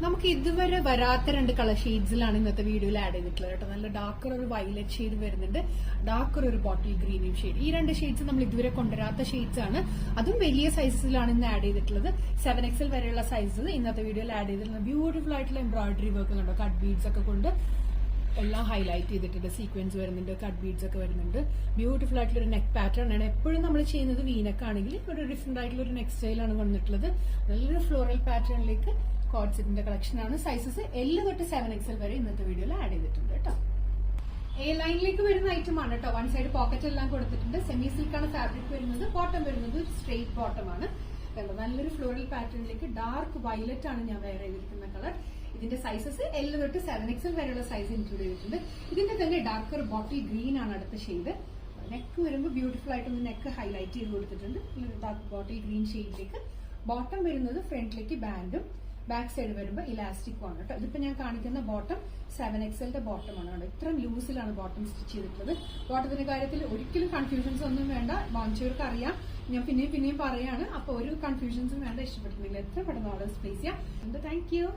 നമുക്ക് ഇതുവരെ വരാത്ത 2 കളർ ഷെയ്ഡ്സിലാണ് ഇന്നത്തെ വീഡിയോയിൽ ആഡ് ചെയ്തിട്ടുള്ളത് കേട്ടോ. നല്ല ഡാർക്കർ ഒരു വയലറ്റ് ഷെയ്ഡ് വരുന്നുണ്ട്, ഡാർക്കർ ഒരു ബോട്ടിൽ ഗ്രീനും ഷെയ്ഡ്. ഈ 2 ഷെയ്ഡ്സ് നമ്മൾ ഇതുവരെ കൊണ്ടുവരാത്ത ഷെയ്ഡ്സ് ആണ്. അതും വലിയ സൈസസിലാണ് ഇന്ന് ആഡ് ചെയ്തിട്ടുള്ളത്. 7XL വരെയുള്ള സൈസസ് ഇന്നത്തെ വീഡിയോയിൽ ആഡ് ചെയ്തിട്ടുള്ളത്. ബ്യൂട്ടിഫുൾ ആയിട്ടുള്ള എംബ്രോയിഡറി വർക്ക് കണ്ടോ, കട്ട് ബീഡ്സ് ഒക്കെ കൊണ്ട് എല്ലാം ഹൈലൈറ്റ് ചെയ്തിട്ടുണ്ട്. സീക്വൻസ് വരുന്നുണ്ട്, കട്ട് ബീഡ്സ് ഒക്കെ വരുന്നുണ്ട്. ബ്യൂട്ടിഫുൾ ആയിട്ടുള്ള ഒരു നെക്ക് പാറ്റേൺ ആണ്. എപ്പോഴും നമ്മൾ ചെയ്യുന്നത് വീനക്ക് ആണെങ്കിൽ ഒരു ഡിഫറെന്റ് ആയിട്ടുള്ള ഒരു നെക്ക് സ്റ്റൈലാണ് വന്നിട്ടുള്ളത്. നല്ലൊരു ഫ്ലോറൽ പാറ്റേണിലേക്ക് കോഡ് സെറ്റിന്റെ കളക്ഷൻ ആണ്. സൈസസ് L തൊട്ട് 7XL വരെ ഇന്നത്തെ വീഡിയോയിൽ ആഡ് ചെയ്തിട്ടുണ്ട് കേട്ടോ. എ ലൈനിലേക്ക് വരുന്ന ഐറ്റം ആണ് കേട്ടോ. വൺ സൈഡ് പോക്കറ്റ് എല്ലാം കൊടുത്തിട്ടുണ്ട്. സെമി സിൽക്ക് ആണ് ഫാബ്രിക് വരുന്നത്. ബോട്ടം വരുന്നത് സ്ട്രെയിറ്റ് ബോട്ടം ആണ്. നല്ലൊരു ഫ്ലോറൽ പാറ്റേണിലേക്ക് ഡാർക്ക് വയലറ്റ് ആണ് ഞാൻ വെയർ ചെയ്തിരിക്കുന്ന കളർ. ഇതിന്റെ സൈസസ് L തൊട്ട് 7XL വരെയുള്ള സൈസ് ഇൻക്ലൂഡ് ചെയ്തിട്ടുണ്ട്. ഇതിന്റെ തന്നെ ഡാർക്കർ ബോട്ടിൽ ഗ്രീൻ ആണ് അടുത്ത ഷെയ്ഡ്. നെക്ക് വരുമ്പോൾ ബ്യൂട്ടിഫുൾ ആയിട്ടൊന്ന് നെക്ക് ഹൈലൈറ്റ് ചെയ്ത് കൊടുത്തിട്ടുണ്ട്. ഡാർക്ക് ബോട്ടിൽ ഗ്രീൻ ഷെയ്ഡിലേക്ക്. ബോട്ടം വരുന്നത് ഫ്രണ്ടിലേക്ക് ബാൻഡും ബാക്ക് സൈഡ് വരുമ്പോൾ ഇലാസ്റ്റിക് ആണ് കേട്ടോ. ഇതിപ്പോ ഞാൻ കാണിക്കുന്ന ബോട്ടം 7XLന്റെ ബോട്ടം ആണ് കേട്ടോ. ഇത്ര ലൂസിലാണ് ബോട്ടം സ്റ്റിച്ച് ചെയ്തിട്ടുള്ളത്. ബോട്ടത്തിന്റെ കാര്യത്തിൽ ഒരിക്കലും കൺഫ്യൂഷൻസ് ഒന്നും വേണ്ട. വാങ്ങിച്ചവർക്ക് അറിയാം. ഞാൻ പിന്നെയും പറയാണ്. അപ്പൊ ഒരു കൺഫ്യൂഷൻസും വേണ്ട. ഇഷ്ടപ്പെട്ടിട്ടില്ല എത്ര പെട്ടെന്ന് ഓർഡേഴ്സ് പ്ലേസ് ചെയ്യാം. Thank you.